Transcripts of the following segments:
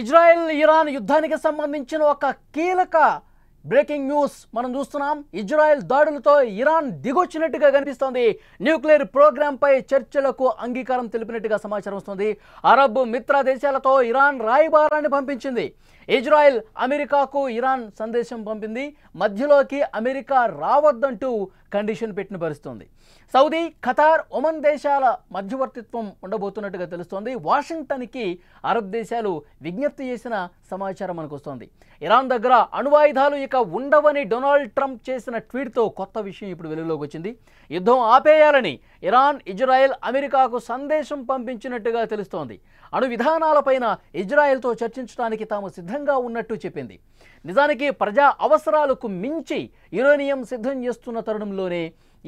Israel Iran యుద్ధానికి సంబంధించిన ఒక కీలక బ్రేకింగ్ న్యూస్ మనం చూస్తున్నాం. ఇజ్రాయెల్ దాడులతో ఇరాన్ దిగొచ్చినట్టుగా కనిపిస్తోంది. న్యూక్లియర్ ప్రోగ్రామ్ పై చర్చలకు అంగీకారం తెలిపినట్టుగా సమాచారం వస్తుంది. అరబ్ మిత్ర దేశాలతో ఇరాన్ రాయబారాన్ని పంపించింది. ఇజ్రాయెల్ అమెరికాకు ఇరాన్ సందేశం పంపింది. మధ్యలోకి అమెరికా రావద్దంటూ కండిషన్ పెట్టిన పరిస్థితుంది. సౌదీ, ఖతార్, ఒమన్ దేశాల మధ్యవర్తిత్వం ఉండబోతున్నట్టుగా తెలుస్తోంది. వాషింగ్టన్కి అరబ్ దేశాలు విజ్ఞప్తి చేసిన సమాచారం మనకు వస్తోంది. ఇరాన్ దగ్గర అణ్వాయుధాలు ఇక ఉండవని డొనాల్డ్ ట్రంప్ చేసిన ట్వీట్తో కొత్త విషయం ఇప్పుడు వెలుగులోకి వచ్చింది. యుద్ధం ఆపేయాలని ఇరాన్, ఇజ్రాయెల్ అమెరికాకు సందేశం పంపించినట్టుగా తెలుస్తోంది. అణు విధానాలపైన ఇజ్రాయెల్తో చర్చించడానికి తాము సిద్ధంగా ఉన్నట్టు చెప్పింది. నిజానికి ప్రజా అవసరాలకు మించి యురేనియం సిద్ధం చేస్తున్న తరుణంలోనే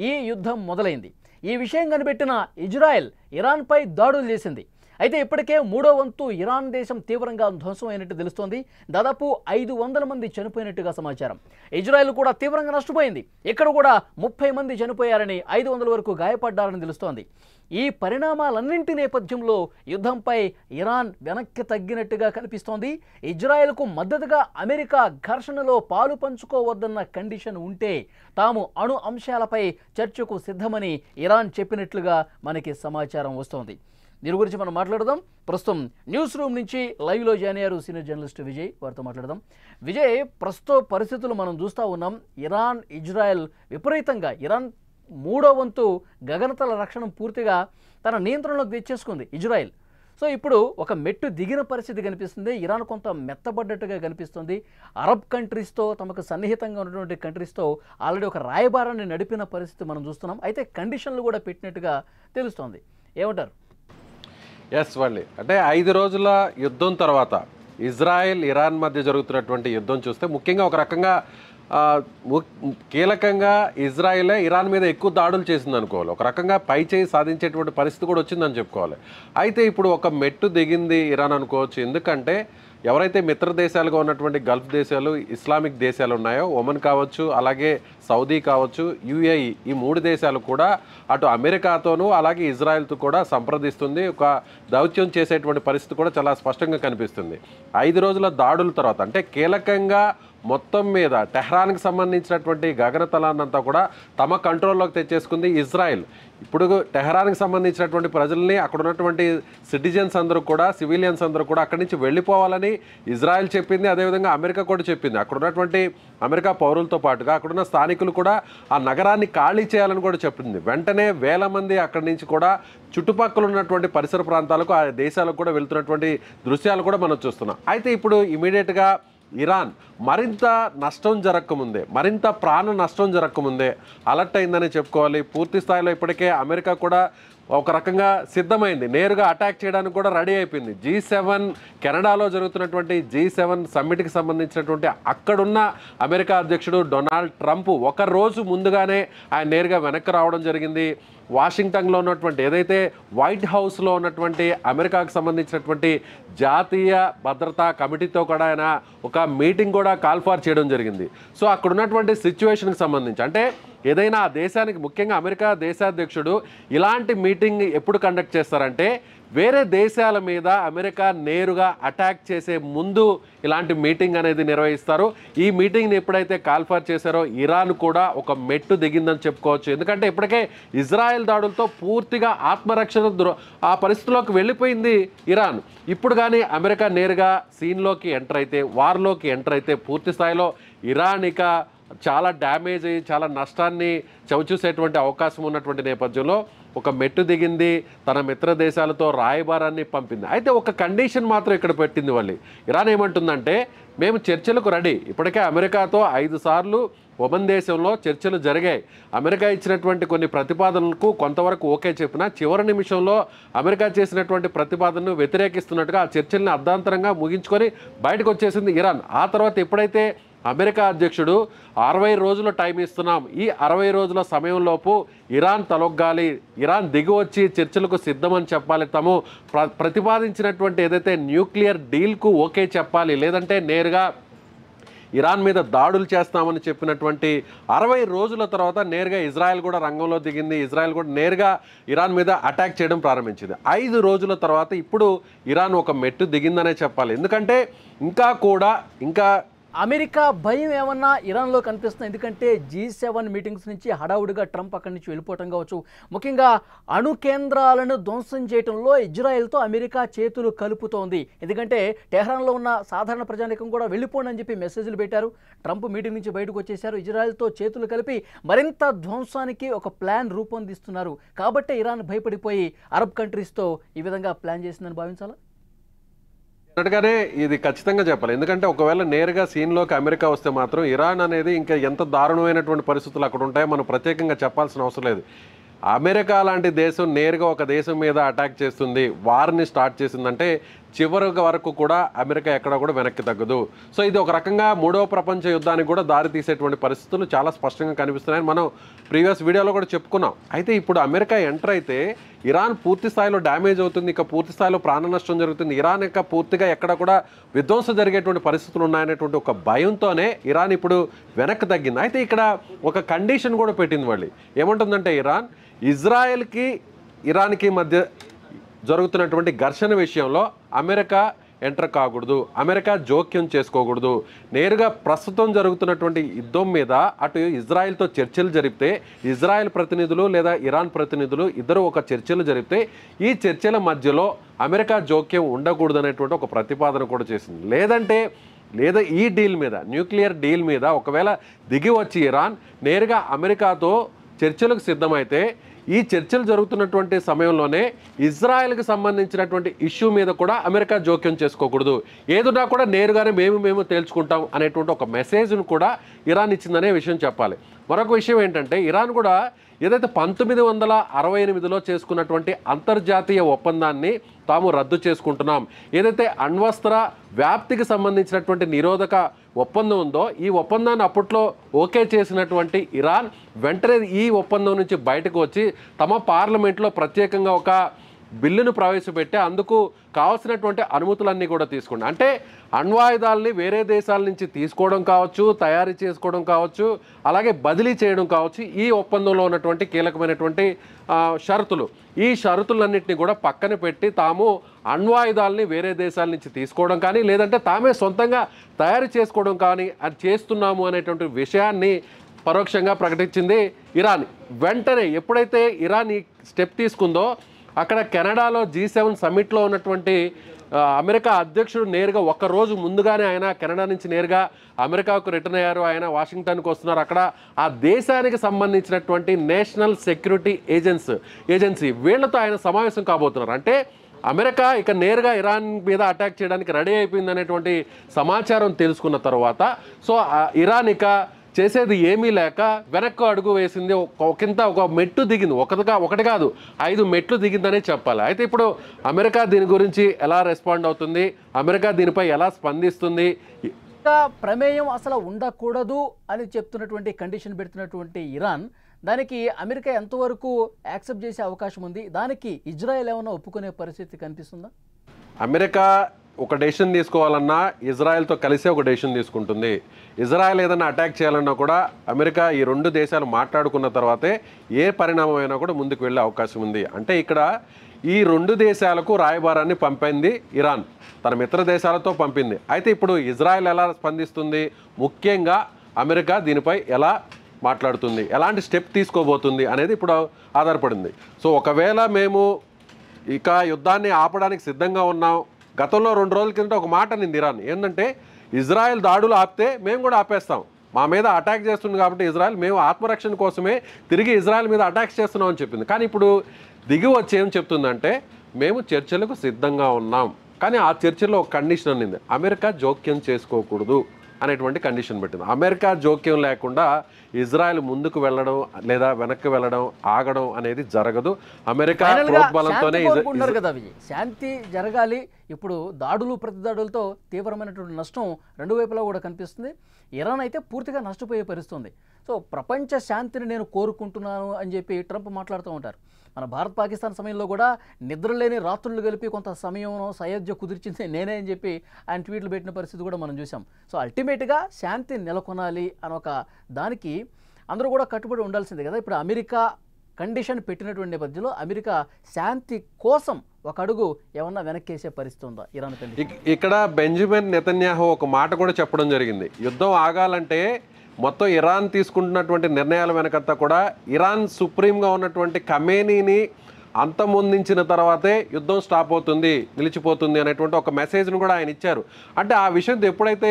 ఈ యుద్ధం మొదలైంది. ఈ విషయం కనిపెట్టిన ఇజ్రాయెల్ ఇరాన్పై దాడులు చేసింది. అయితే ఇప్పటికే మూడో వంతు ఇరాన్ దేశం తీవ్రంగా ధ్వంసమైనట్టు తెలుస్తోంది. దాదాపు 500 మంది చనిపోయినట్టుగా సమాచారం. ఇజ్రాయెల్ కూడా తీవ్రంగా నష్టపోయింది. ఇక్కడ కూడా 30 మంది చనిపోయారని, 500 వరకు గాయపడ్డారని తెలుస్తోంది. ఈ పరిణామాలన్నింటి నేపథ్యంలో యుద్ధంపై ఇరాన్ వెనక్కి తగ్గినట్టుగా కనిపిస్తోంది. ఇజ్రాయెల్కు మద్దతుగా అమెరికా ఘర్షణలో పాలు పంచుకోవద్దన్న కండిషన్ ఉంటే తాము అణు అంశాలపై చర్చకు సిద్ధమని ఇరాన్ చెప్పినట్లుగా మనకి సమాచారం వస్తోంది. దీని గురించి మనం మాట్లాడదాం. ప్రస్తుతం న్యూస్ రూమ్ నుంచి లైవ్లో జాయిన్ అయ్యారు సీనియర్ జర్నలిస్ట్ విజయ్. వారితో మాట్లాడదాం. విజయ్, ప్రస్తుత పరిస్థితులు మనం చూస్తూ ఉన్నాం. ఇరాన్, ఇజ్రాయెల్ విపరీతంగా, ఇరాన్ మూడో వంతు గగనతల రక్షణ పూర్తిగా తన నియంత్రణలోకి తెచ్చేసుకుంది ఇజ్రాయెల్. సో ఇప్పుడు ఒక మెట్టు దిగిన పరిస్థితి కనిపిస్తుంది. ఇరాన్ కొంత మెత్తబడ్డట్టుగా కనిపిస్తుంది. అరబ్ కంట్రీస్తో, తమకు సన్నిహితంగా ఉన్నటువంటి కంట్రీస్తో ఆల్రెడీ ఒక రాయబారాన్ని నడిపిన పరిస్థితి మనం చూస్తున్నాం. అయితే కండిషన్లు కూడా పెట్టినట్టుగా తెలుస్తోంది. ఏమంటారు? ఎస్ వాళ్ళి, అంటే 5 రోజుల యుద్ధం తర్వాత ఇజ్రాయెల్, ఇరాన్ మధ్య జరుగుతున్నటువంటి యుద్ధం చూస్తే ముఖ్యంగా ఒక రకంగా కీలకంగా ఇజ్రాయెలే ఇరాన్ మీద ఎక్కువ దాడులు చేసింది అనుకోవాలి. ఒక రకంగా పై చేయి సాధించేటువంటి పరిస్థితి కూడా వచ్చిందని చెప్పుకోవాలి. అయితే ఇప్పుడు ఒక మెట్టు దిగింది ఇరాన్ అనుకోవచ్చు. ఎందుకంటే ఎవరైతే మిత్ర దేశాలుగా ఉన్నటువంటి గల్ఫ్ దేశాలు, ఇస్లామిక్ దేశాలు ఉన్నాయో, ఒమన్ కావచ్చు, అలాగే సౌదీ కావచ్చు, యుఏఈ, ఈ 3 దేశాలు కూడా అటు అమెరికాతోనూ అలాగే ఇజ్రాయెల్తో కూడా సంప్రదిస్తుంది. ఒక దౌత్యం చేసేటువంటి పరిస్థితి కూడా చాలా స్పష్టంగా కనిపిస్తుంది. 5 రోజుల దాడుల తర్వాత, అంటే కీలకంగా మొత్తం మీద టెహ్రాన్కి సంబంధించినటువంటి గగనతలాన్నంతా కూడా తమ కంట్రోల్లోకి తెచ్చేసుకుంది ఇజ్రాయెల్. ఇప్పుడు టెహ్రాన్కి సంబంధించినటువంటి ప్రజల్ని, అక్కడ ఉన్నటువంటి సిటిజన్స్ అందరూ కూడా, సివిలియన్స్ అందరూ కూడా అక్కడి నుంచి వెళ్ళిపోవాలని ఇజ్రాయెల్ చెప్పింది. అదేవిధంగా అమెరికా కూడా చెప్పింది. అక్కడ ఉన్నటువంటి అమెరికా పౌరులతో పాటుగా అక్కడున్న స్థానికులు కూడా ఆ నగరాన్ని ఖాళీ చేయాలని కూడా చెప్పింది. వెంటనే వేల మంది అక్కడి నుంచి కూడా చుట్టుపక్కల ఉన్నటువంటి పరిసర ప్రాంతాలకు, ఆ దేశాలకు కూడా వెళ్తున్నటువంటి దృశ్యాలు కూడా మనం చూస్తున్నాం. అయితే ఇప్పుడు ఇమీడియట్గా ఇరాన్ మరింత నష్టం జరగకముందే, మరింత ప్రాణ నష్టం జరగకముందే అలర్ట్ అయిందని చెప్పుకోవాలి. పూర్తి స్థాయిలో ఇప్పటికే అమెరికా కూడా ఒక రకంగా సిద్ధమైంది, నేరుగా అటాక్ చేయడానికి కూడా రెడీ అయిపోయింది. G7 కెనడాలో జరుగుతున్నటువంటి G7 సమ్మిట్కి సంబంధించినటువంటి అక్కడున్న అమెరికా అధ్యక్షుడు డొనాల్డ్ ట్రంప్ ఒక రోజు ముందుగానే ఆయన నేరుగా వెనక్కి రావడం జరిగింది. వాషింగ్టన్లో ఉన్నటువంటి, ఏదైతే వైట్ హౌస్లో ఉన్నటువంటి అమెరికాకు సంబంధించినటువంటి జాతీయ భద్రతా కమిటీతో కూడా ఆయన ఒక మీటింగ్ కూడా కాల్ఫార్ చేయడం జరిగింది. సో అక్కడ ఉన్నటువంటి సిచ్యువేషన్కి సంబంధించి, అంటే ఏదైనా ఆ దేశానికి, ముఖ్యంగా అమెరికా దేశాధ్యక్షుడు ఇలాంటి మీటింగ్ ఎప్పుడు కండక్ట్ చేస్తారంటే వేరే దేశాల మీద అమెరికా నేరుగా అటాక్ చేసే ముందు ఇలాంటి మీటింగ్ అనేది నిర్వహిస్తారు. ఈ మీటింగ్ని ఎప్పుడైతే కాల్ఫార్ చేశారో ఇరాన్ కూడా ఒక మెట్టు దిగిందని చెప్పుకోవచ్చు. ఎందుకంటే ఇప్పటికే ఇజ్రాయెల్ దాడులతో పూర్తిగా ఆత్మరక్షణ ఆ పరిస్థితిలోకి వెళ్ళిపోయింది ఇరాన్. ఇప్పుడు కానీ అమెరికా నేరుగా సీన్లోకి ఎంటర్ అయితే, వార్లోకి ఎంటర్ అయితే పూర్తి స్థాయిలో ఇరాన్ ఇక చాలా డ్యామేజ్ అయ్యి చాలా నష్టాన్ని చవిచూసేటువంటి అవకాశం ఉన్నటువంటి నేపథ్యంలో ఒక మెట్టు దిగింది. తన మిత్ర దేశాలతో రాయబారాన్ని పంపింది. అయితే ఒక కండిషన్ మాత్రం ఇక్కడ పెట్టింది వాళ్ళు. ఇరాన్ ఏమంటుందంటే, మేము చర్చలకు రెడీ. ఇప్పటికే అమెరికాతో 5 సార్లు ఒమన్ దేశంలో చర్చలు జరిగాయి. అమెరికా ఇచ్చినటువంటి కొన్ని ప్రతిపాదనలకు కొంతవరకు ఓకే చెప్పినా చివరి నిమిషంలో అమెరికా చేసినటువంటి ప్రతిపాదనను వ్యతిరేకిస్తున్నట్టుగా ఆ చర్చల్ని అర్ధాంతరంగా ముగించుకొని బయటకు వచ్చేసింది ఇరాన్. ఆ తర్వాత ఎప్పుడైతే అమెరికా అధ్యక్షుడు 60 రోజుల టైం ఇస్తున్నాం, ఈ 60 రోజుల సమయంలోపు ఇరాన్ తలొగ్గాలి, ఇరాన్ దిగి వచ్చి చర్చలకు సిద్ధమని చెప్పాలి, తాము ప్రతిపాదించినటువంటి ఏదైతే న్యూక్లియర్ డీల్కు ఓకే చెప్పాలి, లేదంటే నేరుగా ఇరాన్ మీద దాడులు చేస్తామని చెప్పినటువంటి 60 రోజుల తర్వాత నేరుగా ఇజ్రాయెల్ కూడా రంగంలో దిగింది. ఇజ్రాయెల్ కూడా నేరుగా ఇరాన్ మీద అటాక్ చేయడం ప్రారంభించింది. 5 రోజుల తర్వాత ఇప్పుడు ఇరాన్ ఒక మెట్టు దిగిందనే చెప్పాలి. ఎందుకంటే ఇంకా అమెరికా భయం ఏమన్నా ఇరాన్లో కనిపిస్తుంది. ఎందుకంటే G7 మీటింగ్స్ నుంచి హడావుడిగా ట్రంప్ అక్కడి నుంచి వెళ్ళిపోవటం కావచ్చు, ముఖ్యంగా అణు కేంద్రాలను ధ్వంసం చేయడంలో ఇజ్రాయెల్తో అమెరికా చేతులు కలుపుతోంది. ఎందుకంటే టెహ్రాన్లో ఉన్న సాధారణ ప్రజానీకం కూడా వెళ్ళిపోండి అని చెప్పి మెసేజ్లు పెట్టారు. ట్రంప్ మీటింగ్ నుంచి బయటకు వచ్చేశారు. ఇజ్రాయెల్తో చేతులు కలిపి మరింత ధ్వంసానికి ఒక ప్లాన్ రూపొందిస్తున్నారు. కాబట్టే ఇరాన్ భయపడిపోయి అరబ్ కంట్రీస్తో ఈ విధంగా ప్లాన్ చేసిందని భావించాలా? అన్నట్టుగానే ఇది ఖచ్చితంగా చెప్పాలి. ఎందుకంటే ఒకవేళ నేరుగా సీన్లోకి అమెరికా వస్తే మాత్రం ఇరాన్ అనేది ఇంకా ఎంత దారుణమైనటువంటి పరిస్థితులు అక్కడ ఉంటాయో మనం ప్రత్యేకంగా చెప్పాల్సిన అవసరం లేదు. అమెరికా లాంటి దేశం నేరుగా ఒక దేశం మీద అటాక్ చేస్తుంది, వార్ని స్టార్ట్ చేసిందంటే చివరి వరకు కూడా అమెరికా ఎక్కడ కూడా వెనక్కి తగ్గదు. సో ఇది ఒక రకంగా 3వ ప్రపంచ యుద్ధానికి కూడా దారి తీసేటువంటి పరిస్థితులు చాలా స్పష్టంగా కనిపిస్తున్నాయని మనం ప్రీవియస్ వీడియోలో కూడా చెప్పుకున్నాం. అయితే ఇప్పుడు అమెరికా ఎంటర్ అయితే ఇరాన్ పూర్తి స్థాయిలో డ్యామేజ్ అవుతుంది, ఇక పూర్తి స్థాయిలో ప్రాణ నష్టం జరుగుతుంది, ఇరాన్ యొక్క పూర్తిగా ఎక్కడ కూడా విధ్వంసం జరిగేటువంటి పరిస్థితులు ఉన్నాయనేటువంటి ఒక భయంతోనే ఇరాన్ ఇప్పుడు వెనక్కి తగ్గింది. అయితే ఇక్కడ ఒక కండిషన్ కూడా పెట్టింది వాళ్ళు. ఏమంటుందంటే ఇజ్రాయెల్కి ఇరాన్కి మధ్య జరుగుతున్నటువంటి ఘర్షణ విషయంలో అమెరికా ఎంటర్ కాకూడదు, అమెరికా జోక్యం చేసుకోకూడదు. నేరుగా ప్రస్తుతం జరుగుతున్నటువంటి యుద్ధం మీద అటు ఇజ్రాయెల్తో చర్చలు జరిపితే ఇజ్రాయెల్ ప్రతినిధులు లేదా ఇరాన్ ప్రతినిధులు ఇద్దరు ఒక చర్చలు జరిపితే ఈ చర్చల మధ్యలో అమెరికా జోక్యం ఉండకూడదు అనేటువంటి ఒక ప్రతిపాదన కూడా చేసింది. లేదా ఈ డీల్ మీద, న్యూక్లియర్ డీల్ మీద ఒకవేళ దిగి వచ్చి ఇరాన్ నేరుగా అమెరికాతో చర్చలకు సిద్ధమైతే ఈ చర్చలు జరుగుతున్నటువంటి సమయంలోనే ఇజ్రాయెల్కి సంబంధించినటువంటి ఇష్యూ మీద కూడా అమెరికా జోక్యం చేసుకోకూడదు, ఏదున్నా కూడా నేరుగానే మేము తేల్చుకుంటాం అనేటువంటి ఒక మెసేజ్ను కూడా ఇరాన్ ఇచ్చిందనే విషయం చెప్పాలి. మరొక విషయం ఏంటంటే ఇరాన్ కూడా ఏదైతే 1968లో చేసుకున్నటువంటి అంతర్జాతీయ ఒప్పందాన్ని తాము రద్దు చేసుకుంటున్నాం, ఏదైతే అణ్వస్త్ర వ్యాప్తికి సంబంధించినటువంటి నిరోధక ఒప్పందం ఉందో ఈ ఒప్పందాన్ని అప్పట్లో ఓకే చేసినటువంటి ఇరాన్ వెంటనే ఈ ఒప్పందం నుంచి బయటకు వచ్చి తమ పార్లమెంట్లో ప్రత్యేకంగా ఒక బిల్లును ప్రవేశపెట్టి అందుకు కావాల్సినటువంటి అనుమతులన్నీ కూడా తీసుకుంది. అంటే అణ్వాయుధాలని వేరే దేశాల నుంచి తీసుకోవడం కావచ్చు, తయారు చేసుకోవడం కావచ్చు, అలాగే బదిలీ చేయడం కావచ్చు, ఈ ఒప్పందంలో ఉన్నటువంటి కీలకమైనటువంటి షరతులు. ఈ షరతులన్నింటినీ కూడా పక్కన పెట్టి తాము అణ్వాయుధాలని వేరే దేశాల నుంచి తీసుకోవడం కానీ లేదంటే తామే సొంతంగా తయారు చేసుకోవడం కానీ అది చేస్తున్నాము అనేటువంటి విషయాన్ని పరోక్షంగా ప్రకటించింది ఇరాన్. వెంటనే ఎప్పుడైతే ఇరాన్ ఈ స్టెప్ తీసుకుందో అక్కడ కెనడాలో G7 సమ్మిట్లో ఉన్నటువంటి అమెరికా అధ్యక్షుడు నేరుగా ఒక్కరోజు ముందుగానే ఆయన కెనడా నుంచి నేరుగా అమెరికాకు రిటర్న్ అయ్యారు. ఆయన వాషింగ్టన్కి వస్తున్నారు. అక్కడ ఆ దేశానికి సంబంధించినటువంటి నేషనల్ సెక్యూరిటీ ఏజెన్సీ వీళ్లతో ఆయన సమావేశం కాబోతున్నారు. అంటే అమెరికా ఇక నేరుగా ఇరాన్ మీద అటాక్ చేయడానికి రెడీ అయిపోయింది అనేటువంటి సమాచారం తెలుసుకున్న తర్వాత సో ఇరాన్ ఇక చేసేది ఏమీ లేక వెనక్కు అడుగు వేసింది, ఒక మెట్టు దిగింది. ఒకటి కాదు 5 మెట్లు దిగిందనే చెప్పాలి. అయితే ఇప్పుడు అమెరికా దీని గురించి ఎలా రెస్పాండ్ అవుతుంది, అమెరికా దీనిపై ఎలా స్పందిస్తుంది? ప్రమేయం అసలు ఉండకూడదు అని చెప్తున్నటువంటి కండిషన్ పెడుతున్నటువంటి ఇరాన్ దానికి అమెరికా ఎంతవరకు యాక్సెప్ట్ చేసే అవకాశం ఉంది? దానికి ఇజ్రాయెల్ ఏమైనా ఒప్పుకునే పరిస్థితి కనిపిస్తుందా? అమెరికా ఒక డెసిషన్ తీసుకోవాలన్నా ఇజ్రాయెల్తో కలిసే ఒక డెసిషన్ తీసుకుంటుంది. ఇజ్రాయెల్ ఏదైనా అటాక్ చేయాలన్నా కూడా అమెరికా ఈ 2 దేశాలు మాట్లాడుకున్న తర్వాతే ఏ పరిణామం అయినా కూడా ముందుకు వెళ్ళే అవకాశం ఉంది. అంటే ఇక్కడ ఈ 2 దేశాలకు రాయబారాన్ని పంపింది ఇరాన్, తన మిత్ర దేశాలతో పంపింది. అయితే ఇప్పుడు ఇజ్రాయెల్ ఎలా స్పందిస్తుంది, ముఖ్యంగా అమెరికా దీనిపై ఎలా మాట్లాడుతుంది, ఎలాంటి స్టెప్ తీసుకోబోతుంది అనేది ఇప్పుడు ఆధారపడింది. సో ఒకవేళ మేము ఇక యుద్ధాన్ని ఆపడానికి సిద్ధంగా ఉన్నాం, గతంలో 2 రోజుల కిందట ఒక మాట నింది ఇరాన్, ఏంటంటే ఇజ్రాయెల్ దాడులు ఆపితే మేము కూడా ఆపేస్తాం, మా మీద అటాక్ చేస్తుంది కాబట్టి ఇజ్రాయెల్, మేము ఆత్మరక్షణ కోసమే తిరిగి ఇజ్రాయెల్ మీద అటాక్ చేస్తున్నాం అని చెప్పింది. కానీ ఇప్పుడు దిగి వచ్చి ఏం చెప్తుందంటే మేము చర్చలకు సిద్ధంగా ఉన్నాం, కానీ ఆ చర్చలో ఒక కండిషన్ అనింది, అమెరికా జోక్యం చేసుకోకూడదు అనేటువంటి కండిషన్ పెట్టింది. అమెరికా జోక్యం లేకుండా ఇజ్రాయెల్ ముందుకు వెళ్ళడం లేదా వెనక్కి వెళ్ళడం ఆగడం అనేది జరగదు. అమెరికా ప్రోద్బలంతోనే కదా శాంతి జరగాలి. ఇప్పుడు దాడులు ప్రతిదాడులతో తీవ్రమైనటువంటి నష్టం 2 వైపులా కూడా కనిపిస్తుంది. ఇరాన్ అయితే పూర్తిగా నష్టపోయే పరిస్థితుంది. సో ప్రపంచ శాంతిని నేను కోరుకుంటున్నాను అని చెప్పి ట్రంప్ మాట్లాడుతూ ఉంటారు. మన భారత్ పాకిస్తాన్ సమయంలో కూడా నిద్రలేని రాత్రులు కలిపి కొంత సమయం సయోధ్య కుదిర్చింది నేనే అని చెప్పి ఆయన ట్వీట్లు పెట్టిన పరిస్థితి కూడా మనం చూసాం. సో అల్టిమేట్గా శాంతి నెలకొనాలి అని ఒక దానికి అందరూ కూడా కట్టుబడి ఉండాల్సిందే కదా. ఇప్పుడు అమెరికా కండిషన్ పెట్టినటువంటి నేపథ్యంలో అమెరికా శాంతి కోసం ఒక అడుగు ఏమన్నా వెనక్కేసే పరిస్థితి ఉందా ఇరాన్ కండిషన్? ఇక్కడ బెంజమిన్ నెతన్యాహు ఒక మాట కూడా చెప్పడం జరిగింది. యుద్ధం ఆగాలంటే మొత్తం ఇరాన్ తీసుకుంటున్నటువంటి నిర్ణయాల వెనకంతా కూడా ఇరాన్ సుప్రీంగా ఉన్నటువంటి ఖమేనీని అంతమొందించిన తర్వాతే యుద్ధం స్టాప్ అవుతుంది, నిలిచిపోతుంది అనేటువంటి ఒక మెసేజ్ను కూడా ఆయన ఇచ్చారు. అంటే ఆ విషయం ఎప్పుడైతే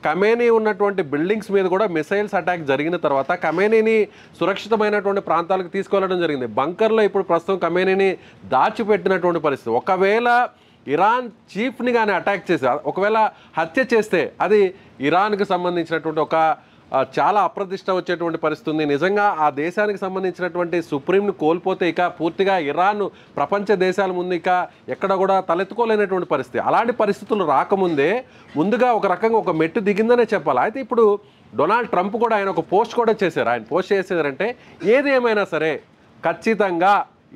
ఖమేనీ ఉన్నటువంటి బిల్డింగ్స్ మీద కూడా మిసైల్స్ అటాక్ జరిగిన తర్వాత ఖమేనీని సురక్షితమైనటువంటి ప్రాంతాలకు తీసుకెళ్లడం జరిగింది. బంకర్లో ఇప్పుడు ప్రస్తుతం ఖమేనీని దాచిపెట్టినటువంటి పరిస్థితి. ఒకవేళ ఇరాన్ చీఫ్ని కానీ అటాక్ చేసి ఒకవేళ హత్య చేస్తే అది ఇరాన్కి సంబంధించినటువంటి ఒక చాలా అప్రతిష్ట వచ్చేటువంటి పరిస్థితి ఉంది. నిజంగా ఆ దేశానికి సంబంధించినటువంటి సుప్రీంని కోల్పోతే ఇక పూర్తిగా ఇరాన్ ప్రపంచ దేశాల ముందు ఇక ఎక్కడ కూడా తలెత్తుకోలేనటువంటి పరిస్థితి. అలాంటి పరిస్థితులు రాకముందే ముందుగా ఒక రకంగా ఒక మెట్టు దిగిందనే చెప్పాలి. అయితే ఇప్పుడు డొనాల్డ్ ట్రంప్ కూడా ఆయన ఒక పోస్ట్ కూడా చేశారు. ఆయన పోస్ట్ చేసేదంటే ఏది ఏమైనా సరే ఖచ్చితంగా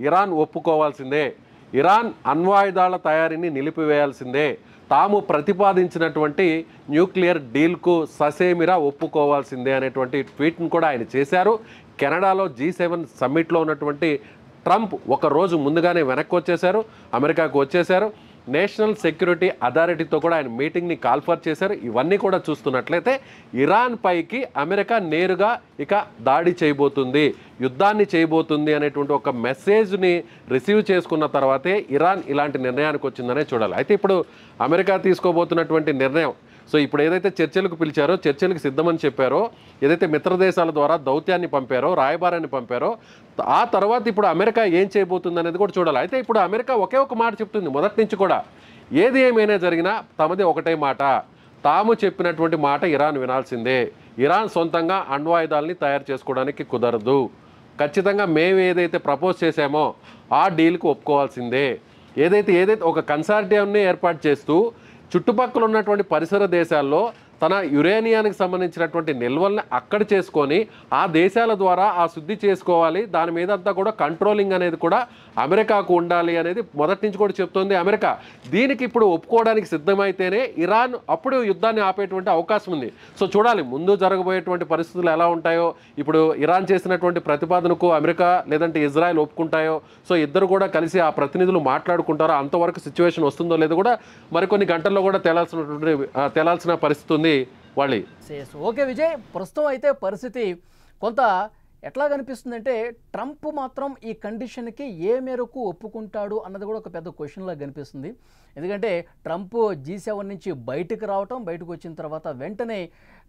ఇరాన్ ఒప్పుకోవాల్సిందే, ఇరాన్ అణ్వాయుధాల తయారీని నిలిపివేయాల్సిందే, తాము ప్రతిపాదించినటువంటి న్యూక్లియర్ డీల్కు ససేమిరా ఒప్పుకోవాల్సిందే అనేటువంటి ట్వీట్ను కూడా ఆయన చేశారు. కెనడాలో G7 సమ్మిట్లో ఉన్నటువంటి ట్రంప్ ఒక రోజు ముందుగానే వెనక్కి వచ్చేశారు, అమెరికాకు వచ్చేశారు. నేషనల్ సెక్యూరిటీ అథారిటీతో కూడా ఆయన మీటింగ్ని కాల్ఫర్ చేశారు. ఇవన్నీ కూడా చూస్తున్నట్లయితే ఇరాన్ పైకి అమెరికా నేరుగా ఇక దాడి చేయబోతుంది, యుద్ధాన్ని చేయబోతుంది అనేటువంటి ఒక మెసేజ్ని రిసీవ్ చేసుకున్న తర్వాతే ఇరాన్ ఇలాంటి నిర్ణయానికి వచ్చిందనే చూడాలి. అయితే ఇప్పుడు అమెరికా తీసుకోబోతున్నటువంటి నిర్ణయం, సో ఇప్పుడు ఏదైతే చర్చలకు పిలిచారో, చర్చలకు సిద్ధమని చెప్పారో, ఏదైతే మిత్రదేశాల ద్వారా దౌత్యాన్ని పంపారో, రాయబారాన్ని పంపారో, ఆ తర్వాత ఇప్పుడు అమెరికా ఏం చేయబోతుంది అనేది కూడా చూడాలి. అయితే ఇప్పుడు అమెరికా ఒకే ఒక మాట చెప్తుంది మొదటి నుంచి కూడా, ఏది ఏమైనా జరిగినా తమది ఒకటే మాట, తాము చెప్పినటువంటి మాట ఇరాన్ వినాల్సిందే, ఇరాన్ సొంతంగా అణ్వాయుధాలని తయారు చేసుకోవడానికి కుదరదు, ఖచ్చితంగా మేము ఏదైతే ప్రపోజ్ చేశామో ఆ డీల్కి ఒప్పుకోవాల్సిందే. ఏదైతే ఒక కన్సార్టియంని ఏర్పాటు చేస్తూ చుట్టుపక్కల ఉన్నటువంటి పరిసర దేశాల్లో తన యురేనియానికి సంబంధించినటువంటి నిల్వల్ని అక్కడ చేసుకొని ఆ దేశాల ద్వారా ఆ శుద్ధి చేసుకోవాలి, దాని మీద అంతా కూడా కంట్రోలింగ్ అనేది కూడా అమెరికాకు ఉండాలి అనేది మొదటి నుంచి కూడా చెప్తోంది అమెరికా. దీనికి ఇప్పుడు ఒప్పుకోవడానికి సిద్ధమైతేనే ఇరాన్ అప్పుడు యుద్ధాన్ని ఆపేటువంటి అవకాశం ఉంది. సో చూడాలి ముందు జరగబోయేటువంటి పరిస్థితులు ఎలా ఉంటాయో. ఇప్పుడు ఇరాన్ చేసినటువంటి ప్రతిపాదనకు అమెరికా లేదంటే ఇజ్రాయెల్ ఒప్పుకుంటాయో, సో ఇద్దరు కూడా కలిసి ఆ ప్రతినిధులు మాట్లాడుకుంటారో, అంతవరకు సిచ్యువేషన్ వస్తుందో లేదో కూడా మరికొన్ని గంటల్లో కూడా తేలాల్సిన పరిస్థితి ఉంది. వాళ్ళు ఓకే విజయ్, ప్రస్తుతం అయితే పరిస్థితి కొంత ఎట్లా కనిపిస్తుందంటే ట్రంప్ మాత్రం ఈ కండిషన్కి ఏ మేరకు ఒప్పుకుంటాడు అన్నది కూడా ఒక పెద్ద క్వశ్చన్లా కనిపిస్తుంది. ఎందుకంటే ట్రంప్ G7 నుంచి బయటకు వచ్చిన తర్వాత వెంటనే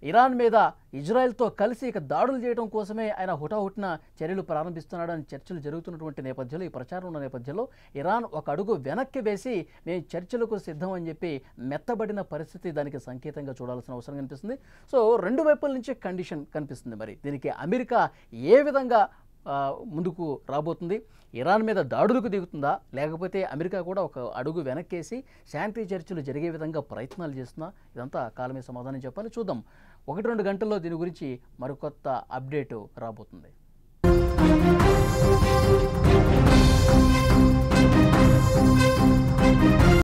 ఇరాన్ మీద ఇజ్రాయెల్తో కలిసి ఇక దాడులు చేయడం కోసమే ఆయన హుటాహుటిన చర్యలు ప్రారంభిస్తున్నాడని చర్చలు జరుగుతున్నటువంటి నేపథ్యంలో, ఈ ప్రచారం ఉన్న నేపథ్యంలో ఇరాన్ ఒక అడుగు వెనక్కి వేసి మేము చర్చలకు సిద్ధం అని చెప్పి మెత్తబడిన పరిస్థితి దానికి సంకేతంగా చూడాల్సిన అవసరం కనిపిస్తుంది. సో రెండు వైపుల నుంచి కండిషన్ కనిపిస్తుంది. మరి దీనికి అమెరికా ఏ విధంగా ముందుకు రాబోతుంది? ఇరాన్ మీద దాడులకు దిగుతుందా, లేకపోతే అమెరికా కూడా ఒక అడుగు వెనక్కేసి శాంతి చర్చలు జరిగే విధంగా ప్రయత్నాలు చేస్తున్నా? ఇదంతా కాలమే సమాధానం చెప్పాలి. చూద్దాం, 1-2 గంటల్లో దీని గురించి మరికొత్త అప్డేటు రాబోతుంది.